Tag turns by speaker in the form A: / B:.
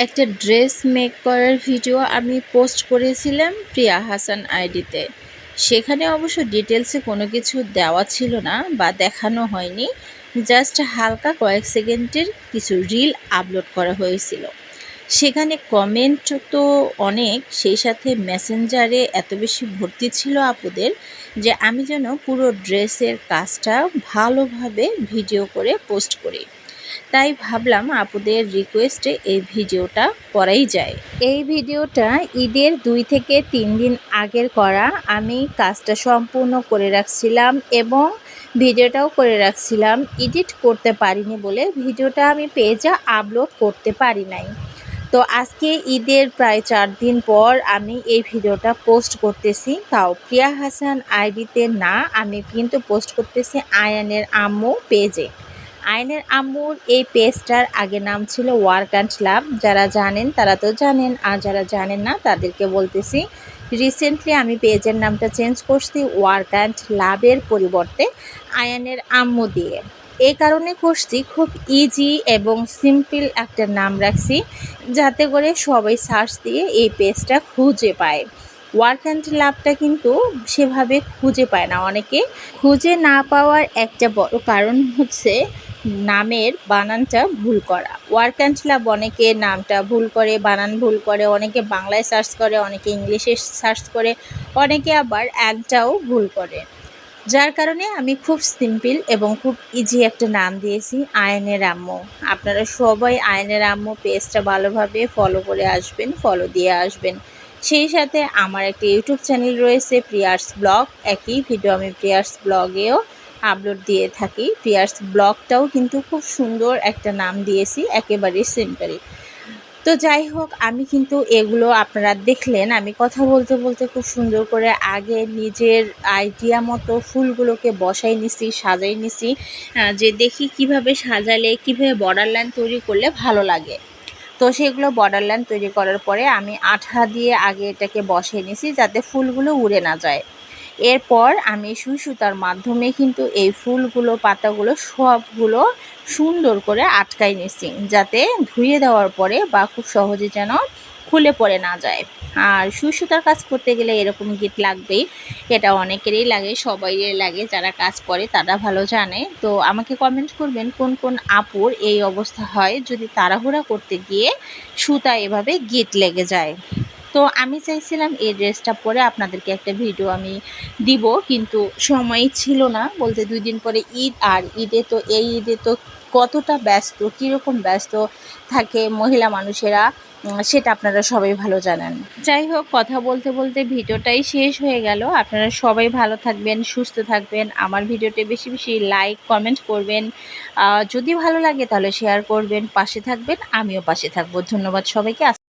A: একটা dress make করার video আমি পোস্ট করেছিলাম প্রিয়া হাসান আইডিতে। সেখানে অবশ্য ডিটেলসে কোনো কিছু দেওয়া ছিল না বা দেখানো হয়নি, জাস্ট হালকা কয়েক সেকেন্ডের কিছু রিল আপলোড করা হয়েছিল। সেখানে কমেন্ট তো অনেক, সেই সাথে মেসেঞ্জারে এত বেশি ভর্তি ছিল আপুদের যে আমি যেন পুরো ড্রেসের কাজটা ভালোভাবে ভিডিও করে পোস্ট করি। তাই ভাবলাম আপুদের রিকোয়েস্টে এই ভিডিওটা করাই যায়। এই ভিডিওটা ঈদের 2 থেকে 3 দিন আগের করা। আমি কাজটা সম্পূর্ণ করে রাখছিলাম এবং ভিডিওটাও করে রাখছিলাম। এডিট করতে পারিনি বলে ভিডিওটা আমি পেজে আপলোড করতে পারি নাই। তো আজকে ঈদের প্রায় 4 দিন পর আমি এই ভিডিওটা পোস্ট করতেছি, তাও প্রিয়া হাসান আইডিতে না, আমি কিন্তু পোস্ট করতেছি আয়ানের আম্মু পেজে। আয়নের আম্মুর এই পেজটার আগে নাম ছিল ওয়ার্ক অ্যান্ড লাভ। যারা জানেন তারা তো জানেন, আর যারা জানেন না তাদেরকে বলতেছি, রিসেন্টলি আমি পেজের নামটা চেঞ্জ করছি ওয়ার্ক অ্যান্ড লাভের পরিবর্তে আয়ানের আম্মু দিয়ে। এই কারণে করছি, খুব ইজি এবং সিম্পল একটা নাম রাখছি যাতে করে সবাই সার্চ দিয়ে এই পেজটা খুঁজে পায়। ওয়ার্ক অ্যান্ড লাভটা কিন্তু সেভাবে খুঁজে পায় না অনেকে। খুঁজে না পাওয়ার একটা বড় কারণ হচ্ছে নামের বানানটা ভুল করা। ওয়ার্ক অ্যান্ড লাভ অনেকে নামটা ভুল করে, বানান ভুল করে, অনেকে বাংলায় সার্চ করে, অনেকে ইংলিশে সার্চ করে, অনেকে আবার অ্যাডটাও ভুল করে। যার কারণে আমি খুব সিম্পল এবং খুব ইজি একটা নাম দিয়েছি আয়নের আম্মু। আপনারা সবাই আয়নের আম্মু পেজটা ভালোভাবে ফলো করে আসবেন, ফলো দিয়ে আসবেন। সেই সাথে আমার একটা ইউটিউব চ্যানেল রয়েছে প্রিয়ার্স ব্লগ। একই ভিডিও আমি প্রিয়ার্স ব্লগেও আপলোড দিয়ে থাকি। প্রিয়ার্স ব্লগটাও কিন্তু খুব সুন্দর একটা নাম দিয়েছি, একেবারে সিম্পল। তো যাই হোক, আমি কিন্তু এগুলো আপনারা দেখলেন আমি কথা বলতে বলতে খুব সুন্দর করে আগে নিজের আইডিয়া মতো ফুলগুলোকে বসাই নিছি, সাজাই নিছি, যে দেখি কিভাবে সাজালে, কিভাবে বর্ডার লাইন তৈরি করলে ভালো লাগে। তো সেগুলো বর্ডার লাইন তৈরি করার পরে আমি আঠা দিয়ে আগে এটাকে বসিয়ে নিছি যাতে ফুলগুলো উড়ে না যায়। এরপর আমি সুই সুতার মাধ্যমে কিন্তু এই ফুলগুলো, পাতাগুলো সবগুলো সুন্দর করে আটকাই নিছি যাতে ধুয়ে দেওয়ার পরে বা খুব সহজে যেন খুলে পড়ে না যায়। আর সুই সুতার কাজ করতে গেলে এরকম গিট লাগবেই, এটা অনেকেরই লাগে, সবাইয়ের লাগে, যারা কাজ করে তারা ভালো জানে। তো আমাকে কমেন্ট করবেন কোন কোন আপুর এই অবস্থা হয় যদি তাড়াহুড়া করতে গিয়ে সুতা এভাবে গিট লেগে যায়। তো আমি চাইছিলাম এই ড্রেসটা পরে আপনাদেরকে একটা ভিডিও আমি দিব, কিন্তু সময়ই ছিল না। বলতে 2 দিন পরে ঈদ, আর ঈদে তো এই ঈদে তো কতটা ব্যস্ত, কীরকম ব্যস্ত থাকে মহিলা মানুষেরা, সেটা আপনারা সবাই ভালো জানেন। যাই হোক, কথা বলতে বলতে ভিডিওটাই শেষ হয়ে গেল। আপনারা সবাই ভালো থাকবেন, সুস্থ থাকবেন। আমার ভিডিওতে বেশি বেশি লাইক কমেন্ট করবেন, যদি ভালো লাগে তাহলে শেয়ার করবেন, পাশে থাকবেন, আমিও পাশে থাকবো। ধন্যবাদ সবাইকে।